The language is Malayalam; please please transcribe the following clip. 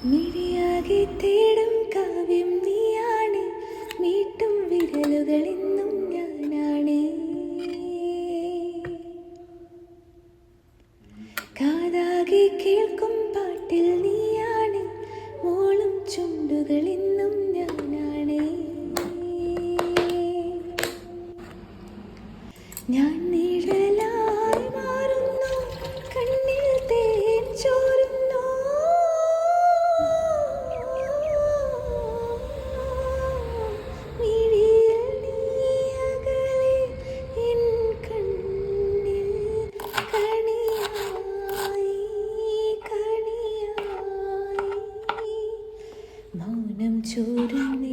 മിഴിയാകെ തേടും കാവ്യം നീയാണ്, മീട്ടും വിരലുകളെന്നും ഞാനാണ്. കാതാകെ കേൾക്കും പാട്ടിൽ നീയാണ്, മോളും ചുണ്ടുകളെന്നും ഞാനാണ്. ഞാൻ നിഴലായി മാറുന്നു, കണ്ണിൽ തേൻ ചോരുന്നു. മിഴിയിൽ നീ അകലെ, എൻ കണ്ണിൽ കണിയായി കണിയായി. മൗനം ചോരുന്നേ